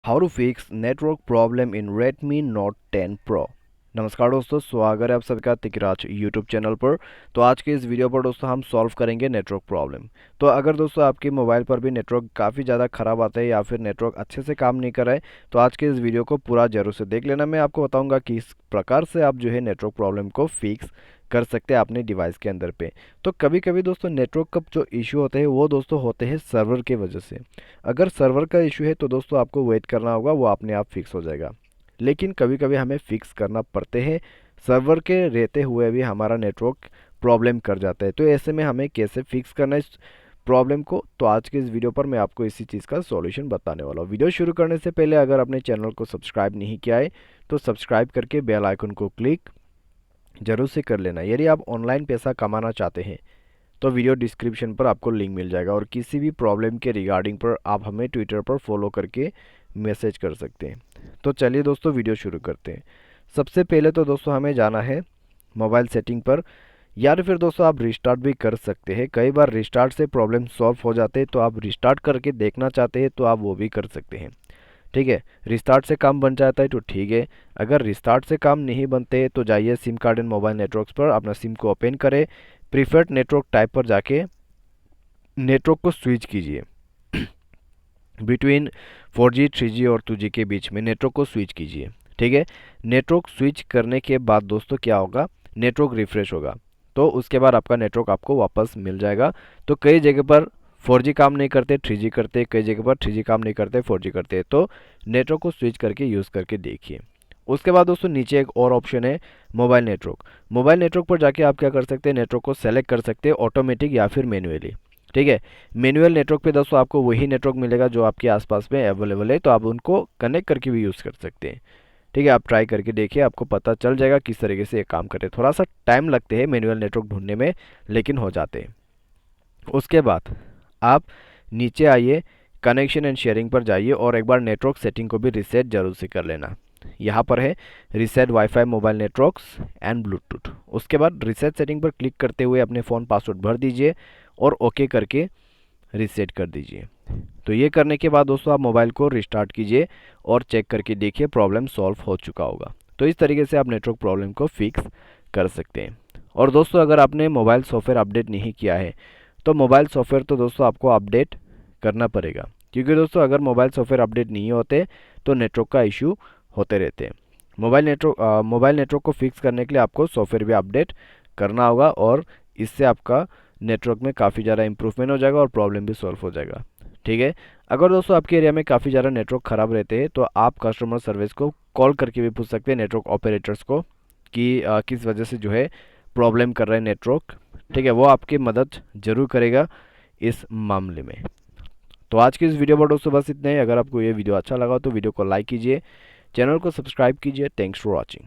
How to fix network problem in Redmi Note 10 Pro। नमस्कार दोस्तों, स्वागत है आप सबका तिकराज यूट्यूब चैनल पर। तो आज के इस वीडियो पर दोस्तों हम सॉल्व करेंगे नेटवर्क प्रॉब्लम। तो अगर दोस्तों आपके मोबाइल पर भी नेटवर्क काफ़ी ज़्यादा ख़राब आता है या फिर नेटवर्क अच्छे से काम नहीं कर रहा है, तो आज के इस वीडियो को पूरा जरूर से देख लेना। मैं आपको बताऊंगा कि इस प्रकार से आप जो है नेटवर्क प्रॉब्लम को फिक्स कर सकते हैं अपने डिवाइस के अंदर पे। तो कभी कभी दोस्तों नेटवर्क का जो इशू होते हैं वो दोस्तों होते हैं सर्वर के वजह से। अगर सर्वर का इशू है तो दोस्तों आपको वेट करना होगा, वो अपने आप फिक्स हो जाएगा। लेकिन कभी कभी हमें फिक्स करना पड़ते हैं, सर्वर के रहते हुए भी हमारा नेटवर्क प्रॉब्लम कर जाता है। तो ऐसे में हमें कैसे फिक्स करना है इस प्रॉब्लम को, तो आज के इस वीडियो पर मैं आपको इसी चीज़ का सॉल्यूशन बताने वाला हूँ। वीडियो शुरू करने से पहले अगर अपने चैनल को सब्सक्राइब नहीं किया है तो सब्सक्राइब करके बेल आइकन को क्लिक जरूर से कर लेना। यदि आप ऑनलाइन पैसा कमाना चाहते हैं तो वीडियो डिस्क्रिप्शन पर आपको लिंक मिल जाएगा, और किसी भी प्रॉब्लम के रिगार्डिंग पर आप हमें ट्विटर पर फॉलो करके मैसेज कर सकते हैं। तो चलिए दोस्तों वीडियो शुरू करते हैं। सबसे पहले तो दोस्तों हमें जाना है मोबाइल सेटिंग पर, या फिर दोस्तों आप रिस्टार्ट भी कर सकते हैं। कई बार रिस्टार्ट से प्रॉब्लम सॉल्व हो जाते हैं, तो आप रिस्टार्ट करके देखना चाहते हैं तो आप वो भी कर सकते हैं। ठीक है, रिस्टार्ट से काम बन जाता है तो ठीक है। अगर रिस्टार्ट से काम नहीं बनते तो जाइए SIM card and mobile networks पर, अपना सिम को ओपन करें, प्रीफर्ड नेटवर्क टाइप पर जाके नेटवर्क को स्विच कीजिए। बिटवीन 4G 3G और 2G के बीच में नेटवर्क को स्विच कीजिए। ठीक है, नेटवर्क स्विच करने के बाद दोस्तों क्या होगा, नेटवर्क रिफ्रेश होगा, तो उसके बाद आपका नेटवर्क आपको वापस मिल जाएगा। तो कई जगह पर 4G काम नहीं करते 3G करते, कई जगह पर 3G काम नहीं करते 4G करते, तो नेटवर्क को स्विच करके यूज़ करके देखिए। उसके बाद दोस्तों नीचे एक और ऑप्शन है मोबाइल नेटवर्क। मोबाइल नेटवर्क पर जाके आप क्या कर सकते हैं, नेटवर्क को सेलेक्ट कर सकते हैं ऑटोमेटिक या फिर मैन्युअली। ठीक है, मैनुअल नेटवर्क पे दोस्तों आपको वही नेटवर्क मिलेगा जो आपके आसपास में अवेलेबल है, तो आप उनको कनेक्ट करके भी यूज़ कर सकते हैं। ठीक है, आप ट्राई करके देखिए, आपको पता चल जाएगा किस तरीके से ये काम करे। थोड़ा सा टाइम लगते हैं मैनुअल नेटवर्क ढूंढने में, लेकिन हो जाते हैं। उसके बाद आप नीचे आइए, कनेक्शन एंड शेयरिंग पर जाइए और एक बार नेटवर्क सेटिंग को भी रिसेट जरूर से कर लेना। यहाँ पर है reset wifi mobile networks and Bluetooth. उसके बाद रिसेट सेटिंग पर क्लिक करते हुए अपने फ़ोन पासवर्ड भर दीजिए और ओके करके रीसेट कर दीजिए। तो ये करने के बाद दोस्तों आप मोबाइल को रिस्टार्ट कीजिए और चेक करके देखिए प्रॉब्लम सॉल्व हो चुका होगा। तो इस तरीके से आप नेटवर्क प्रॉब्लम को फिक्स कर सकते हैं। और दोस्तों अगर आपने मोबाइल सॉफ्टवेयर अपडेट नहीं किया है तो मोबाइल सॉफ्टवेयर तो दोस्तों आपको अपडेट करना पड़ेगा, क्योंकि दोस्तों अगर मोबाइल सॉफ्टवेयर अपडेट नहीं होते तो नेटवर्क का इशू होते रहते हैं। मोबाइल नेटवर्क को फिक्स करने के लिए आपको सॉफ्टवेयर भी अपडेट करना होगा, और इससे आपका नेटवर्क में काफ़ी ज़्यादा इंप्रूवमेंट हो जाएगा और प्रॉब्लम भी सॉल्व हो जाएगा। ठीक है, अगर दोस्तों आपके एरिया में काफ़ी ज़्यादा नेटवर्क ख़राब रहते हैं तो आप कस्टमर सर्विस को कॉल करके भी पूछ सकते हैं, नेटवर्क ऑपरेटर्स को, कि किस वजह से जो है प्रॉब्लम कर रहे हैं नेटवर्क। ठीक है, वो आपकी मदद ज़रूर करेगा इस मामले में। तो आज की इस वीडियो पर दोस्तों बस इतना ही। अगर आपको ये वीडियो अच्छा लगा तो वीडियो को लाइक कीजिए, चैनल को सब्सक्राइब कीजिए। Thanks for watching.